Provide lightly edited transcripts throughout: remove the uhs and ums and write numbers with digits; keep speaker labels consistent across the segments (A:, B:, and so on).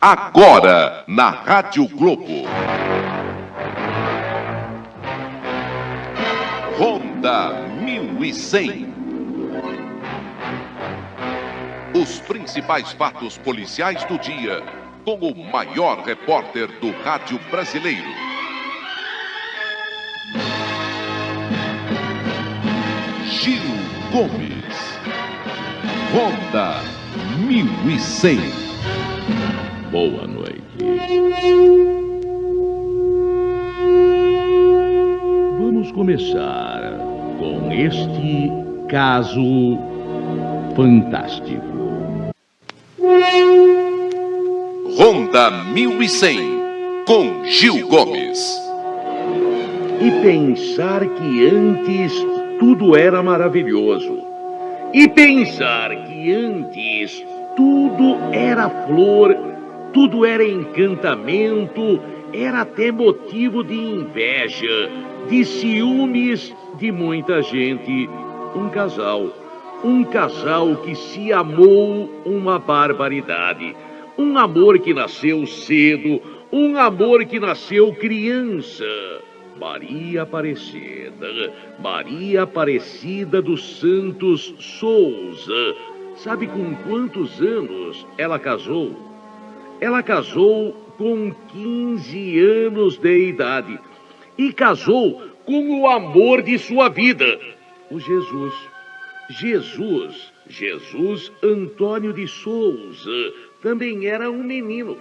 A: Agora, na Rádio Globo. Ronda 1100. Os principais fatos policiais do dia, com o maior repórter do rádio brasileiro. Gil Gomes. Ronda 1100.
B: Boa noite. Vamos começar com este caso fantástico.
A: Ronda 1100, com Gil Gomes.
B: E pensar que antes tudo era maravilhoso. E pensar que antes tudo era flor, tudo era encantamento, era até motivo de inveja, de ciúmes de muita gente. Um casal que se amou uma barbaridade. Um amor que nasceu cedo, um amor que nasceu criança. Maria Aparecida dos Santos Souza. Sabe com quantos anos ela casou? Ela casou com 15 anos de idade. E casou com o amor de sua vida, o Jesus Antônio de Souza também era um menino.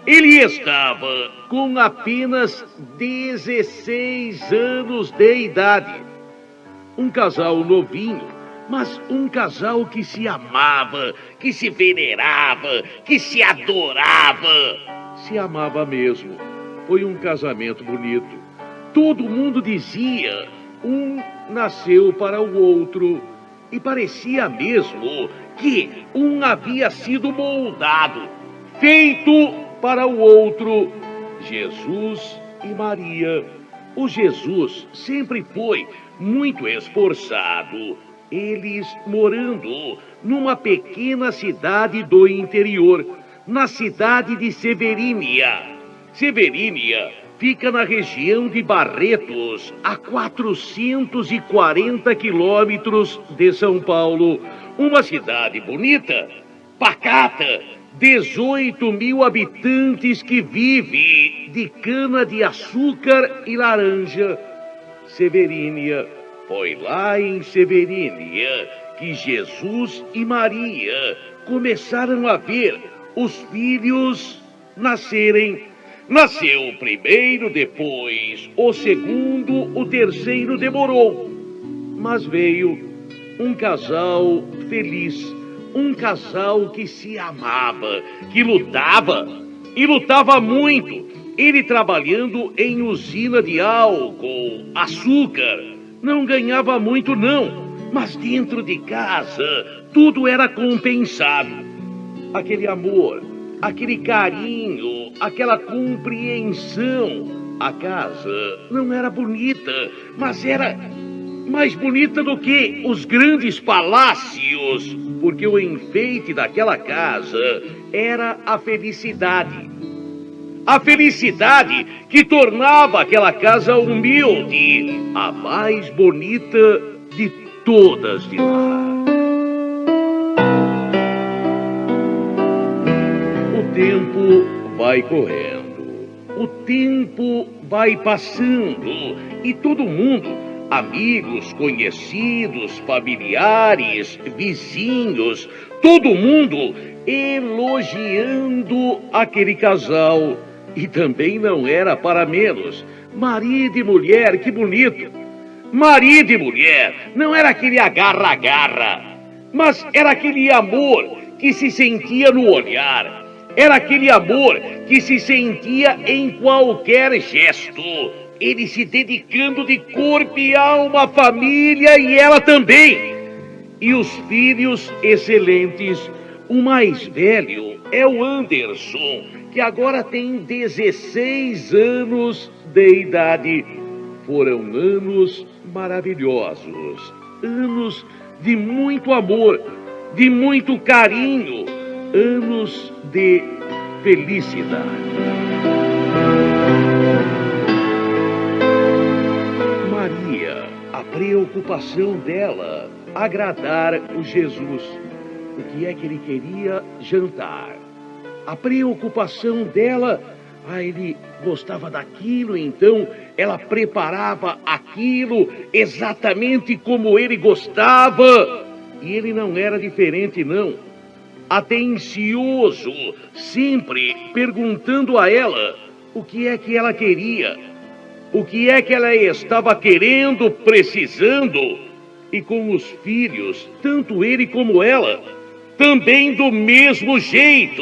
B: Ele estava com apenas 16 anos de idade. Um casal novinho, mas um casal que se amava, que se venerava, que se adorava. Se amava mesmo. Foi um casamento bonito. Todo mundo dizia, um nasceu para o outro. E parecia mesmo que um havia sido moldado, feito para o outro. Jesus e Maria. O Jesus sempre foi muito esforçado. Eles morando numa pequena cidade do interior, na cidade de Severínia. Severínia fica na região de Barretos, a 440 quilômetros de São Paulo. Uma cidade bonita, pacata, 18 mil habitantes que vive de cana-de-açúcar e laranja. Severínia. Foi lá em Severínia que Jesus e Maria começaram a ver os filhos nascerem. Nasceu o primeiro, depois o segundo, o terceiro demorou. Mas veio um casal feliz, um casal que se amava, que lutava, e lutava muito. Ele trabalhando em usina de álcool, açúcar, não ganhava muito não, mas dentro de casa tudo era compensado. Aquele amor, aquele carinho, aquela compreensão. A casa não era bonita, mas era mais bonita do que os grandes palácios, porque o enfeite daquela casa era a felicidade. A felicidade que tornava aquela casa humilde, a mais bonita de todas de lá. O tempo vai correndo, o tempo vai passando e todo mundo, amigos, conhecidos, familiares, vizinhos, todo mundo elogiando aquele casal. E também não era para menos. Marido e mulher, que bonito. Marido e mulher, não era aquele agarra-agarra, mas era aquele amor que se sentia no olhar. Era aquele amor que se sentia em qualquer gesto. Ele se dedicando de corpo e alma à família e ela também. E os filhos excelentes. O mais velho é o Anderson, que agora tem 16 anos de idade. Foram anos maravilhosos, anos de muito amor, de muito carinho, anos de felicidade. Maria, a preocupação dela, agradar o Jesus. O que é que ele queria jantar? A preocupação dela, ele gostava daquilo, então ela preparava aquilo exatamente como ele gostava. E ele não era diferente, não. Atencioso, sempre perguntando a ela o que é que ela queria, o que é que ela estava querendo, precisando. E com os filhos, tanto ele como ela, também do mesmo jeito.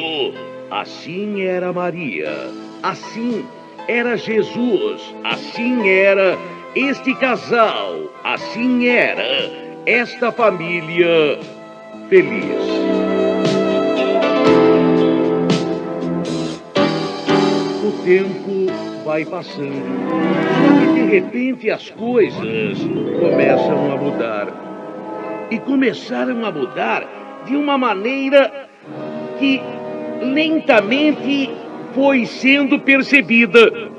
B: Assim era Maria, assim era Jesus, assim era este casal, assim era esta família feliz. O tempo vai passando e de repente as coisas começam a mudar. E começaram a mudar de uma maneira que lentamente foi sendo percebida.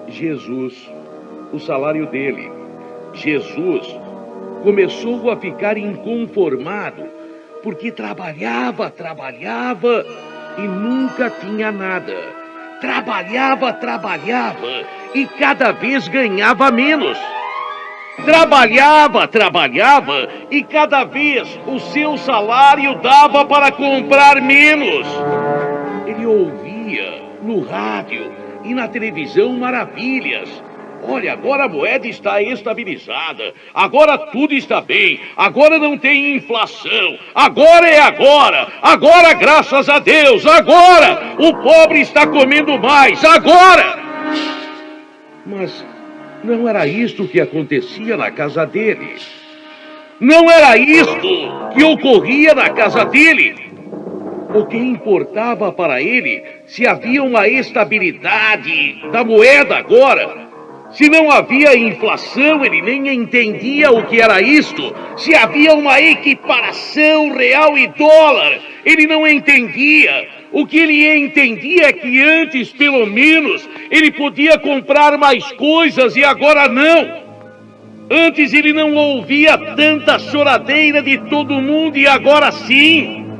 B: Jesus, o salário dele, Jesus começou a ficar inconformado, porque trabalhava e nunca tinha nada. Trabalhava e cada vez ganhava menos. Trabalhava e cada vez o seu salário dava para comprar menos. Ele ouvia no rádio e na televisão maravilhas. Olha, agora a moeda está estabilizada, agora tudo está bem, agora não tem inflação, agora é agora graças a Deus, agora o pobre está comendo mais, agora! Mas não era isto que acontecia na casa dele. Não era isto que ocorria na casa dele. O que importava para ele se havia uma estabilidade da moeda agora. Se não havia inflação, ele nem entendia o que era isto. Se havia uma equiparação real e dólar, ele não entendia. O que ele entendia é que antes, pelo menos, ele podia comprar mais coisas e agora não. Antes ele não ouvia tanta choradeira de todo mundo e agora sim.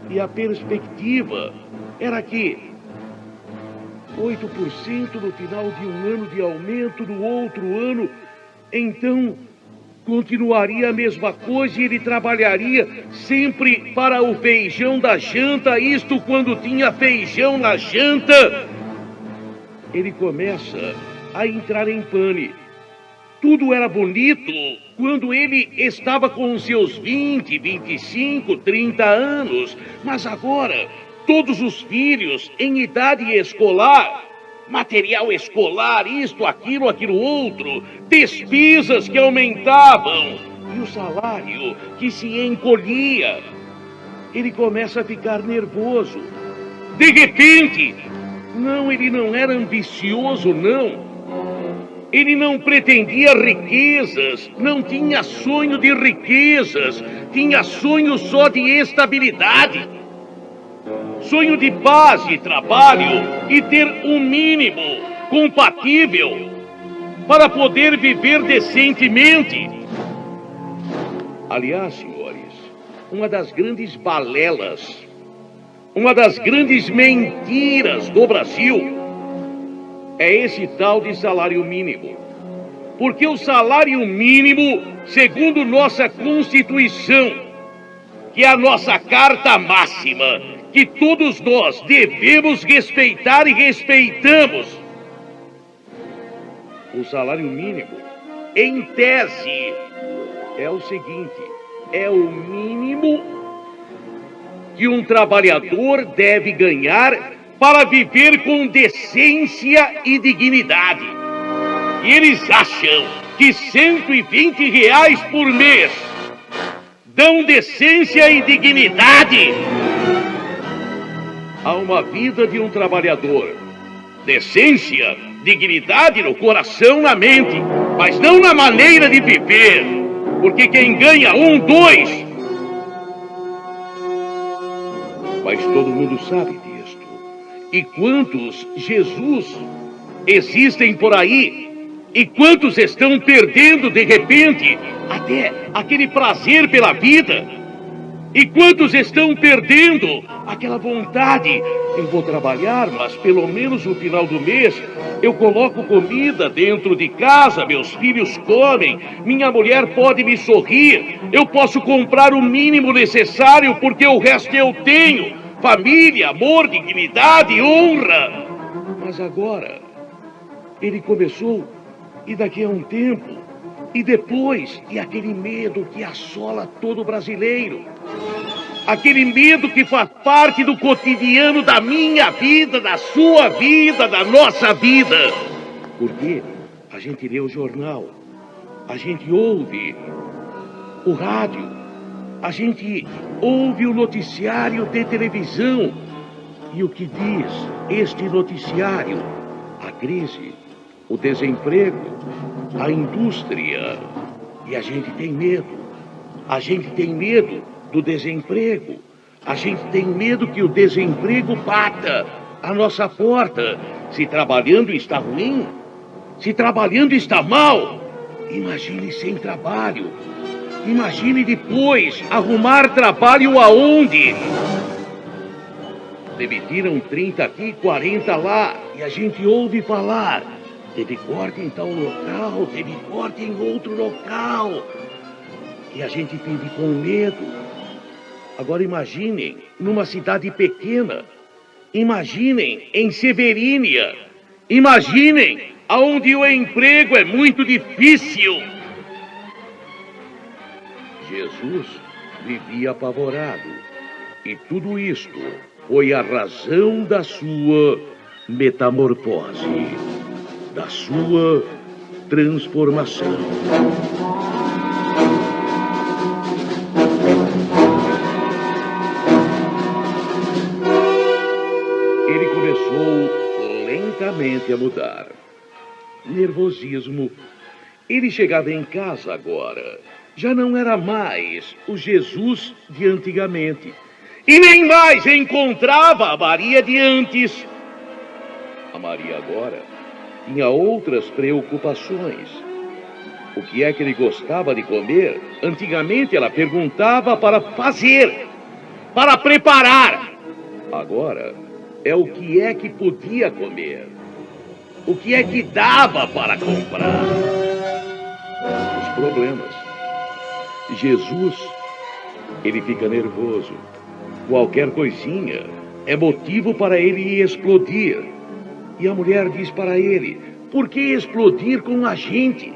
B: E a perspectiva era que 8% no final de um ano de aumento, no outro ano, então continuaria a mesma coisa e ele trabalharia sempre para o feijão da janta, isto quando tinha feijão na janta. Ele começa a entrar em pane. Tudo era bonito quando ele estava com seus 20, 25, 30 anos, mas agora todos os filhos em idade escolar, material escolar, isto, aquilo outro, despesas que aumentavam e o salário que se encolhia. Ele começa a ficar nervoso. De repente, ele não era ambicioso, não. Ele não pretendia riquezas, não tinha sonho de riquezas, tinha sonho só de estabilidade. Sonho de paz e trabalho e ter um mínimo compatível para poder viver decentemente. Aliás, senhores, uma das grandes balelas, uma das grandes mentiras do Brasil é esse tal de salário mínimo. Porque o salário mínimo, segundo nossa Constituição, que é a nossa carta máxima, que todos nós devemos respeitar e respeitamos. O salário mínimo, em tese, é o seguinte: é o mínimo que um trabalhador deve ganhar para viver com decência e dignidade. E eles acham que R$120 por mês dão decência e dignidade a uma vida de um trabalhador. Decência, dignidade no coração, na mente, mas não na maneira de viver. Porque quem ganha 1, 2... Mas todo mundo sabe disto. E quantos Jesus existem por aí? E quantos estão perdendo de repente até aquele prazer pela vida? E quantos estão perdendo aquela vontade? Eu vou trabalhar, mas pelo menos no final do mês eu coloco comida dentro de casa, meus filhos comem, minha mulher pode me sorrir, eu posso comprar o mínimo necessário porque o resto eu tenho. Família, amor, dignidade, honra. Mas agora, ele começou, e daqui a um tempo, e depois, e aquele medo que assola todo brasileiro. Aquele medo que faz parte do cotidiano da minha vida, da sua vida, da nossa vida. Porque a gente lê o jornal, a gente ouve o rádio, a gente ouve o noticiário de televisão. E o que diz este noticiário? A crise, o desemprego, a indústria. E a gente tem medo. A gente tem medo do desemprego. A gente tem medo que o desemprego bata a nossa porta. Se trabalhando está ruim, se trabalhando está mal, imagine sem trabalho. Imagine depois arrumar trabalho aonde? Demitiram 30 aqui, 40 lá, e a gente ouve falar. Teve corte em tal local, teve corte em outro local. E a gente vive com medo. Agora imaginem numa cidade pequena. Imaginem em Severínia. Imaginem aonde o emprego é muito difícil. Jesus vivia apavorado. E tudo isto foi a razão da sua metamorfose, da sua transformação. Ele começou lentamente a mudar. Nervosismo. Ele chegava em casa agora. Já não era mais o Jesus de antigamente. E nem mais encontrava a Maria de antes. A Maria agora tinha outras preocupações. O que é que ele gostava de comer? Antigamente ela perguntava para fazer, para preparar. Agora é o que é que podia comer. O que é que dava para comprar. Os problemas. Jesus, ele fica nervoso. Qualquer coisinha é motivo para ele explodir. E a mulher diz para ele: por que explodir com a gente?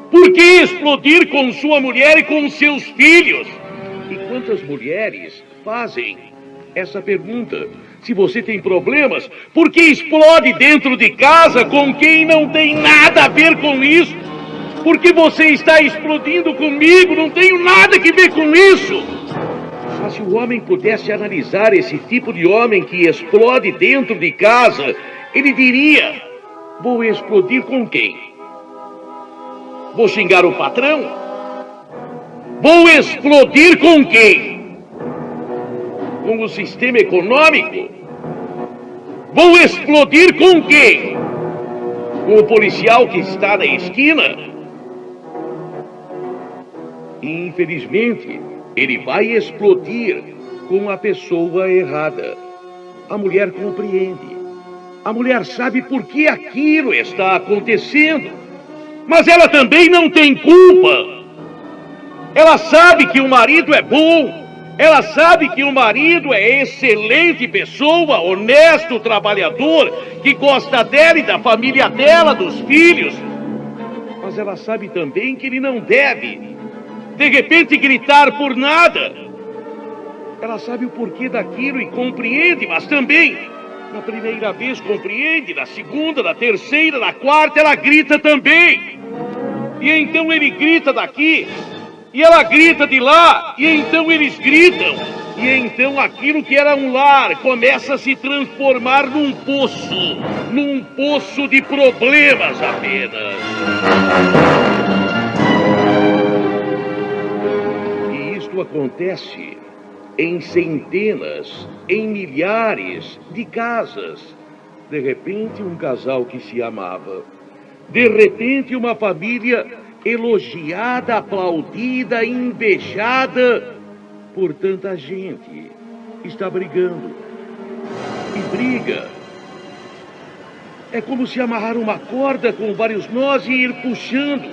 B: Por que explodir com sua mulher e com seus filhos? E quantas mulheres fazem essa pergunta? Se você tem problemas, por que explode dentro de casa com quem não tem nada a ver com isso? Por que você está explodindo comigo? Não tenho nada que ver com isso. Mas se o homem pudesse analisar esse tipo de homem que explode dentro de casa, ele diria: vou explodir com quem? Vou xingar o patrão? Vou explodir com quem? Com o sistema econômico? Vou explodir com quem? Com o policial que está na esquina? E, infelizmente, ele vai explodir com a pessoa errada. A mulher compreende. A mulher sabe por que aquilo está acontecendo. Mas ela também não tem culpa. Ela sabe que o marido é bom. Ela sabe que o marido é excelente pessoa, honesto, trabalhador, que gosta dela e da família dela, dos filhos. Mas ela sabe também que ele não deve, de repente, gritar por nada. Ela sabe o porquê daquilo e compreende, mas também, na primeira vez compreende, na segunda, na terceira, na quarta, ela grita também. E então ele grita daqui, e ela grita de lá, e então eles gritam. E então aquilo que era um lar começa a se transformar num poço de problemas apenas. Acontece em centenas, em milhares de casas. De repente, um casal que se amava. De repente, uma família elogiada, aplaudida, invejada por tanta gente. Está brigando. E briga. É como se amarrar uma corda com vários nós e ir puxando.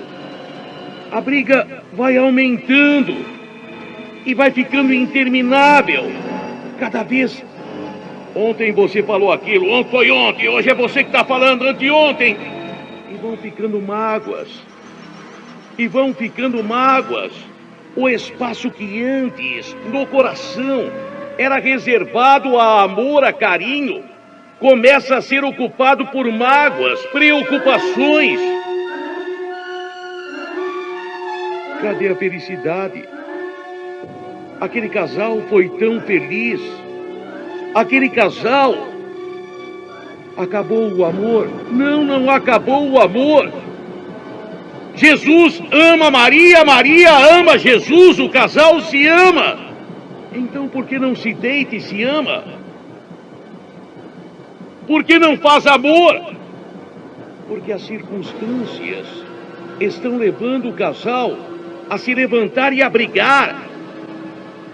B: A briga vai aumentando e vai ficando interminável. Cada vez. Ontem você falou aquilo, ontem foi ontem, hoje é você que está falando anteontem. E vão ficando mágoas. E vão ficando mágoas. O espaço que antes, no coração, era reservado a amor, a carinho, começa a ser ocupado por mágoas, preocupações. Cadê a felicidade? Aquele casal foi tão feliz. Aquele casal. Acabou o amor? Não, não acabou o amor. Jesus ama Maria, Maria ama Jesus, o casal se ama. Então por que não se deita e se ama? Por que não faz amor? Porque as circunstâncias estão levando o casal a se levantar e a brigar.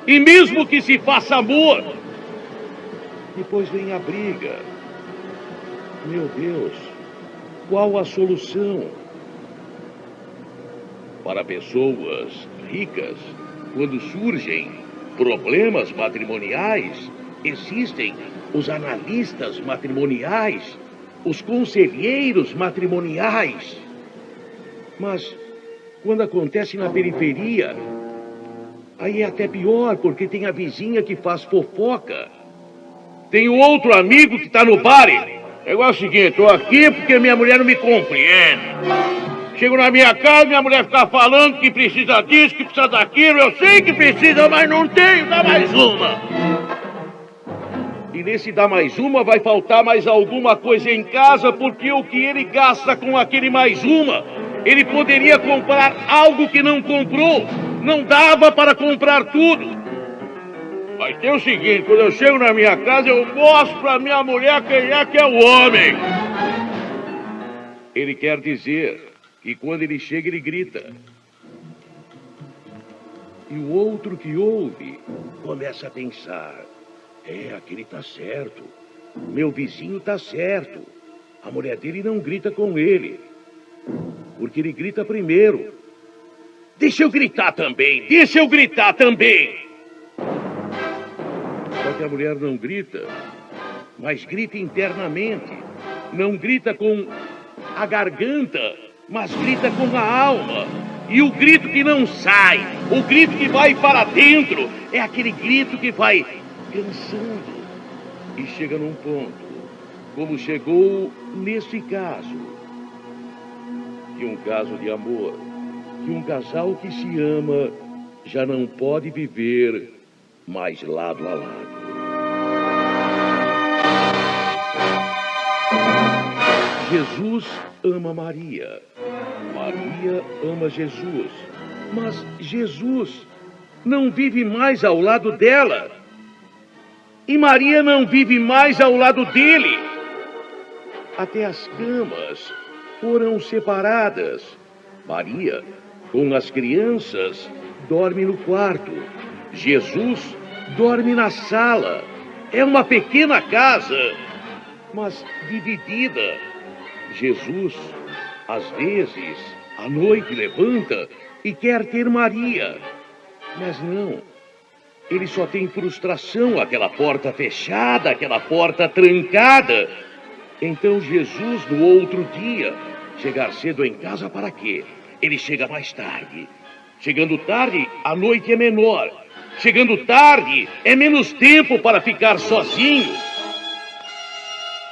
B: E mesmo que se faça amor, depois vem a briga. Meu Deus, qual a solução? Para pessoas ricas, quando surgem problemas matrimoniais, existem os analistas matrimoniais, os conselheiros matrimoniais. Mas quando acontece na periferia, aí é até pior, porque tem a vizinha que faz fofoca. Tem o outro amigo que está no bar. É igual o seguinte, estou aqui porque minha mulher não me compreende. Chego na minha casa, minha mulher fica falando que precisa disso, que precisa daquilo. Eu sei que precisa, mas não tenho, dá mais uma. E nesse dá mais uma, vai faltar mais alguma coisa em casa, porque o que ele gasta com aquele mais uma, ele poderia comprar algo que não comprou. Não dava para comprar tudo. Mas tem o seguinte, quando eu chego na minha casa, eu mostro pra minha mulher quem é que é o homem. Ele quer dizer que quando ele chega, ele grita. E o outro que ouve começa a pensar: aquele tá certo. Meu vizinho tá certo. A mulher dele não grita com ele, porque ele grita primeiro. Deixa eu gritar também, deixa eu gritar também. Só que a mulher não grita, mas grita internamente. Não grita com a garganta, mas grita com a alma. E o grito que não sai, o grito que vai para dentro, é aquele grito que vai cansando e chega num ponto, como chegou nesse caso, que um caso de amor, que um casal que se ama já não pode viver mais lado a lado. Jesus ama Maria. Maria ama Jesus. Mas Jesus não vive mais ao lado dela. E Maria não vive mais ao lado dele. Até as camas foram separadas. Maria, com as crianças, dorme no quarto. Jesus dorme na sala. É uma pequena casa, mas dividida. Jesus, às vezes, à noite levanta e quer ter Maria. Mas não. Ele só tem frustração, aquela porta fechada, aquela porta trancada. Então Jesus, no outro dia, chegar cedo em casa para quê? Ele chega mais tarde. Chegando tarde, a noite é menor. Chegando tarde, é menos tempo para ficar sozinho.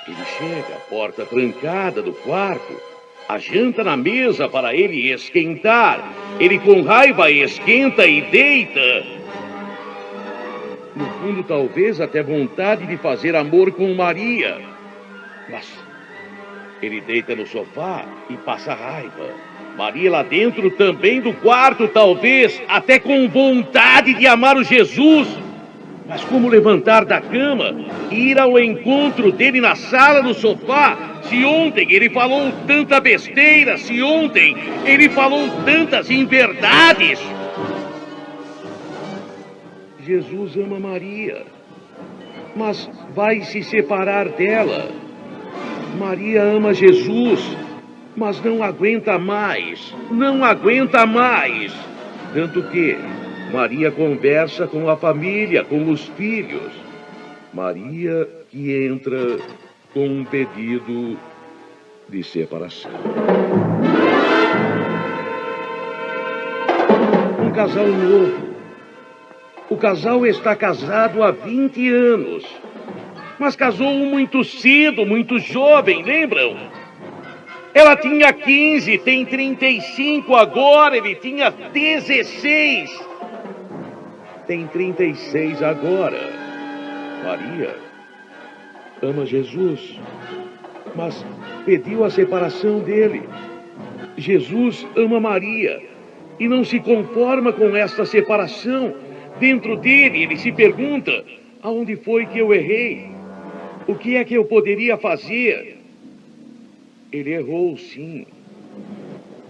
B: Ele chega, a porta trancada do quarto, a janta na mesa para ele esquentar. Ele com raiva esquenta e deita. No fundo, talvez até vontade de fazer amor com Maria. Mas ele deita no sofá e passa raiva. Maria lá dentro também do quarto, talvez até com vontade de amar o Jesus. Mas como levantar da cama e ir ao encontro dele na sala, no sofá, se ontem ele falou tanta besteira, se ontem ele falou tantas inverdades? Jesus ama Maria, mas vai se separar dela. Maria ama Jesus, mas não aguenta mais, não aguenta mais. Tanto que Maria conversa com a família, com os filhos. Maria que entra com um pedido de separação. Um casal novo. O casal está casado há 20 anos, mas casou muito cedo, muito jovem, lembram? Ela tinha 15, tem 35 agora, ele tinha 16. Tem 36 agora. Maria ama Jesus, mas pediu a separação dele. Jesus ama Maria e não se conforma com esta separação. Dentro dele, ele se pergunta: aonde foi que eu errei? O que é que eu poderia fazer? Ele errou, sim.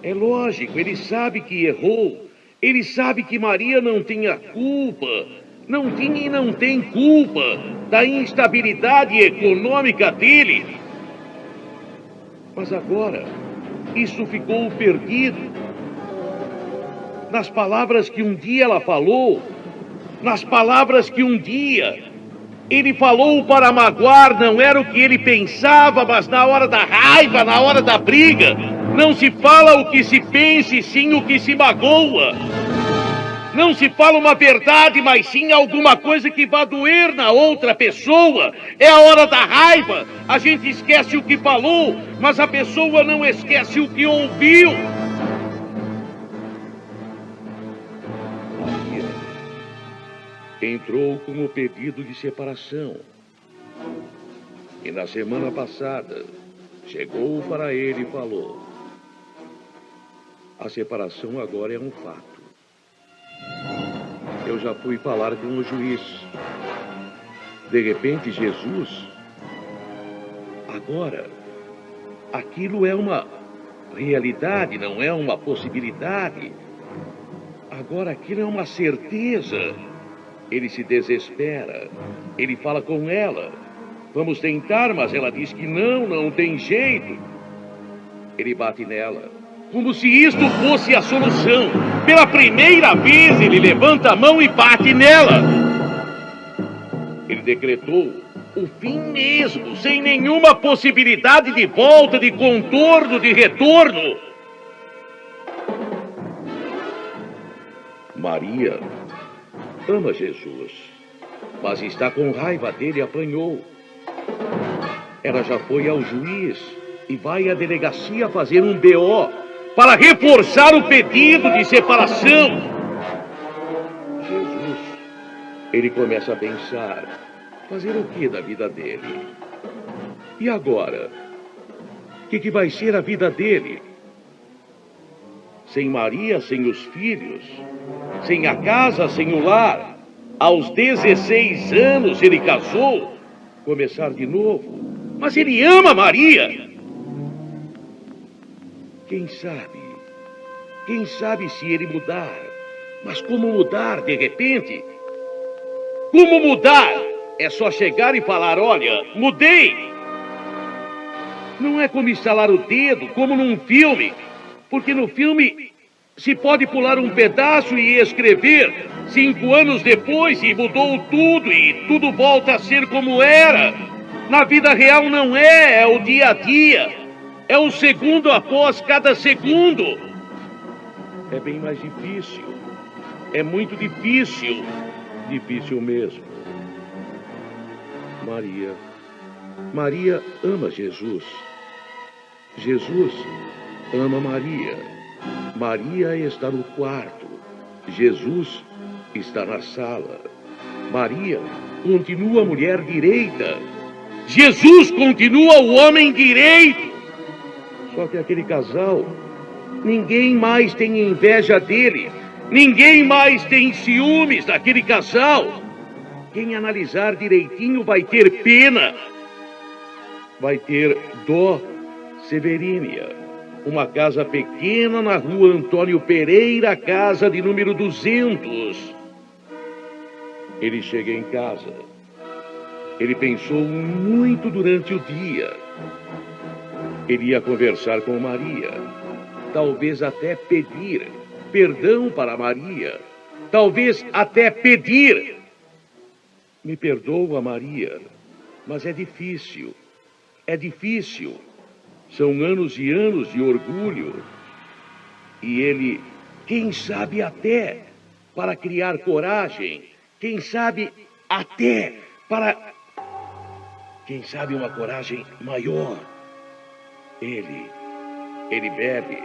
B: É lógico, ele sabe que errou. Ele sabe que Maria não tinha culpa. Não tinha e não tem culpa da instabilidade econômica dele. Mas agora, isso ficou perdido. Nas palavras que um dia ela falou, nas palavras que um dia ele falou para magoar, não era o que ele pensava, mas na hora da raiva, na hora da briga, não se fala o que se pensa, sim o que se magoa. Não se fala uma verdade, mas sim alguma coisa que vai doer na outra pessoa. É a hora da raiva. A gente esquece o que falou, mas a pessoa não esquece o que ouviu. Maria entrou com o pedido de separação. E na semana passada, chegou para ele e falou: a separação agora é um fato. Eu já fui falar com o juiz. De repente, Jesus, agora, aquilo é uma realidade, não é uma possibilidade. Agora aquilo é uma certeza. Ele se desespera. Ele fala com ela: vamos tentar, mas ela diz que não tem jeito. Ele bate nela, como se isto fosse a solução. Pela primeira vez, ele levanta a mão e bate nela. Ele decretou o fim mesmo, sem nenhuma possibilidade de volta, de contorno, de retorno. Maria ama Jesus, mas está com raiva dele e apanhou. Ela já foi ao juiz e vai à delegacia fazer um BO para reforçar o pedido de separação. Jesus, ele começa a pensar: fazer o que da vida dele? E agora? O que vai ser a vida dele? Sem Maria, sem os filhos, sem a casa, sem o lar. Aos 16 anos ele casou. Começar de novo. Mas ele ama Maria. Quem sabe? Quem sabe se ele mudar? Mas como mudar de repente? Como mudar? É só chegar e falar: olha, mudei. Não é como estalar o dedo, como num filme. Porque no filme se pode pular um pedaço e escrever 5 anos depois e mudou tudo e tudo volta a ser como era. Na vida real não é, é o dia a dia. É o segundo após cada segundo. É bem mais difícil. É muito difícil. Difícil mesmo. Maria ama Jesus. Jesus ama Maria. Maria está no quarto. Jesus está na sala. Maria continua a mulher direita. Jesus continua o homem direito. Só que aquele casal, ninguém mais tem inveja dele. Ninguém mais tem ciúmes daquele casal. quem analisar direitinho vai ter pena. Vai ter dó Severínia. Uma casa pequena na rua Antônio Pereira, casa de número 200. Ele chega em casa. Ele pensou muito durante o dia. Ele ia conversar com Maria. Talvez até pedir perdão para Maria. Talvez até pedir: me perdoa, Maria, mas é difícil. É difícil. São anos e anos de orgulho. E ele, quem sabe até para criar coragem, quem sabe até para... quem sabe uma coragem maior. Ele bebe.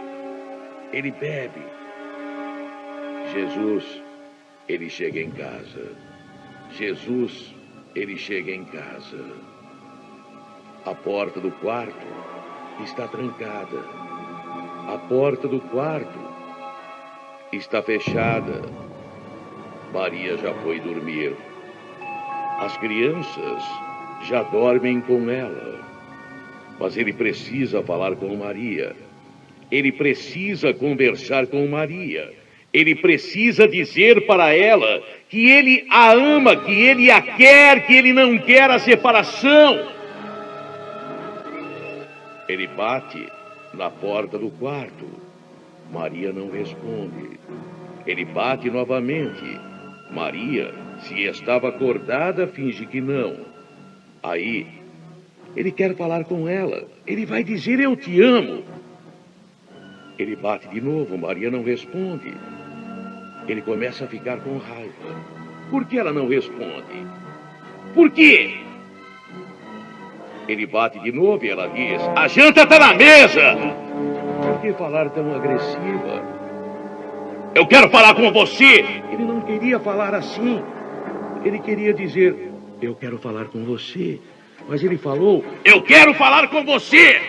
B: Jesus, ele chega em casa. Jesus, ele chega em casa. A porta do quarto está trancada. A porta do quarto está fechada. Maria já foi dormir. As crianças já dormem com ela. Mas ele precisa falar com Maria. Ele precisa conversar com Maria. Ele precisa dizer para ela que ele a ama, que ele a quer, que ele não quer a separação. Ele bate na porta do quarto. Maria não responde. Ele bate novamente. Maria, se estava acordada, finge que não. Aí, ele quer falar com ela. Ele vai dizer: eu te amo. Ele bate de novo. Maria não responde. Ele começa a ficar com raiva. Por que ela não responde? Por quê? Ele bate de novo e ela diz: a janta está na mesa. Por que falar tão agressiva? Eu quero falar com você. Ele não queria falar assim. Ele queria dizer: eu quero falar com você. Mas ele falou: eu quero falar com você.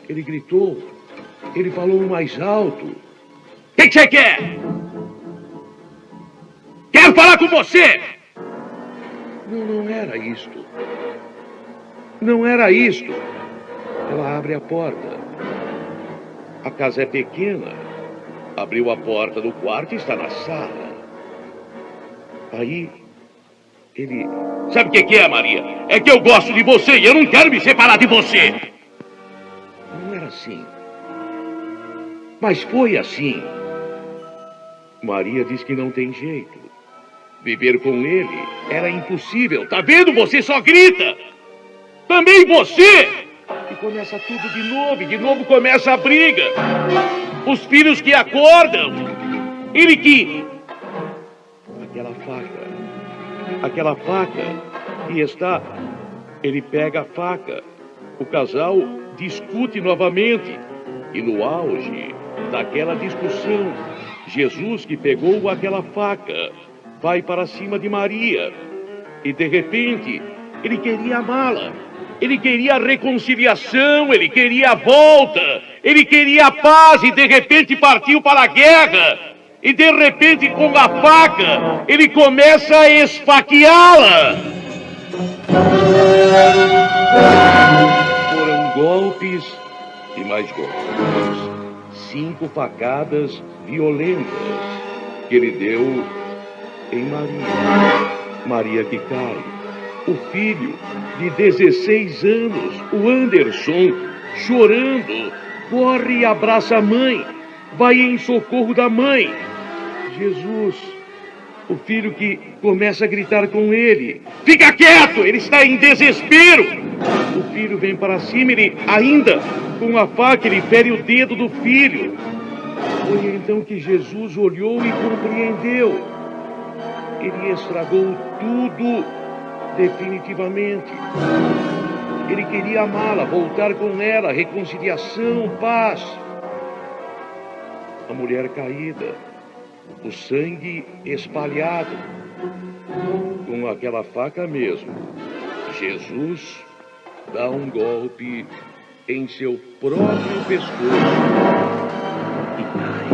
B: Ele gritou. Ele falou mais alto: o que você quer? Quero falar com você. Não era isto. Não era isto. Ela abre a porta. A casa é pequena. Abriu a porta do quarto e está na sala. Aí, ele... Sabe o que é, Maria? É que eu gosto de você e eu não quero me separar de você. Não era assim. Mas foi assim. Maria diz que não tem jeito. Viver com ele era impossível. Tá vendo? Você só grita. Também você. E começa tudo de novo. E de novo começa a briga. Os filhos que acordam. Ele que... Aquela faca que está... Ele pega a faca. O casal discute novamente. E no auge daquela discussão, Jesus, que pegou aquela faca, vai para cima de Maria. E de repente, ele queria amá-la. Ele queria a reconciliação, ele queria a volta, ele queria a paz e de repente partiu para a guerra. E de repente, com a faca, ele começa a esfaqueá-la. Foram golpes e mais golpes. 5 facadas violentas que ele deu em Maria. Maria que cai. O filho de 16 anos, o Anderson, chorando, corre e abraça a mãe. Vai em socorro da mãe. Jesus, o filho que começa a gritar com ele: fica quieto, ele está em desespero. O filho vem para cima, ele ainda com a faca, ele fere o dedo do filho. Foi então que Jesus olhou e compreendeu. Ele estragou tudo definitivamente. Ele queria amá-la, voltar com ela, reconciliação, paz. A mulher caída, o sangue espalhado. Com aquela faca mesmo, Jesus dá um golpe em seu próprio pescoço e cai.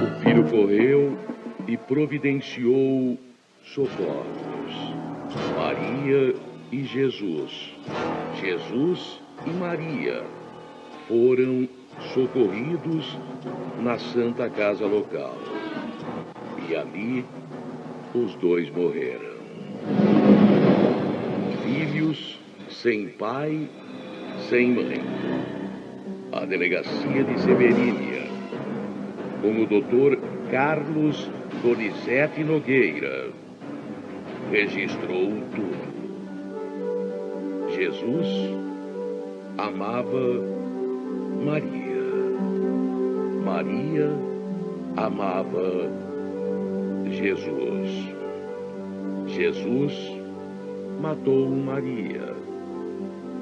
B: O providenciou socorros. Maria e Jesus. Jesus e Maria foram socorridos na Santa Casa local. E ali os dois morreram. Filhos sem pai, sem mãe. A delegacia de Severínia, com o Dr. Carlos Donizete Nogueira, registrou tudo. Jesus amava Maria. Maria amava Jesus. Jesus matou Maria.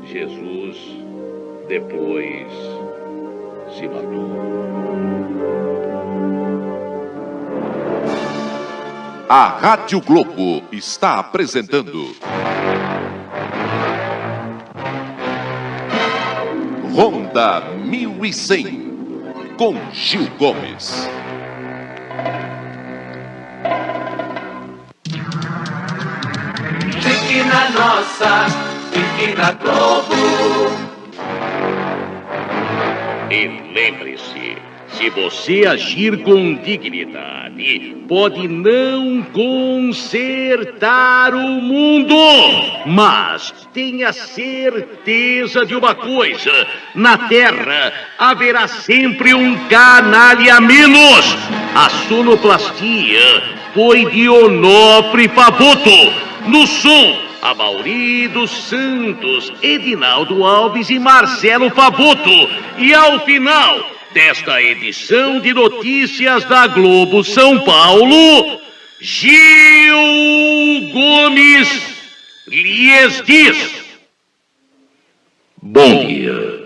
B: Jesus depois se matou.
A: A Rádio Globo está apresentando Ronda 1100 com Gil Gomes.
C: Fique na nossa, fique na Globo.
B: E lembre-se, se você agir com dignidade, pode não consertar o mundo, mas tenha certeza de uma coisa: na Terra haverá sempre um canalha a menos. A sonoplastia foi de Onofre Pavoto. No som, Amaury dos Santos, Edinaldo Alves e Marcelo Pavoto. E ao final desta edição de notícias da Globo São Paulo, Gil Gomes lhes diz: bom dia.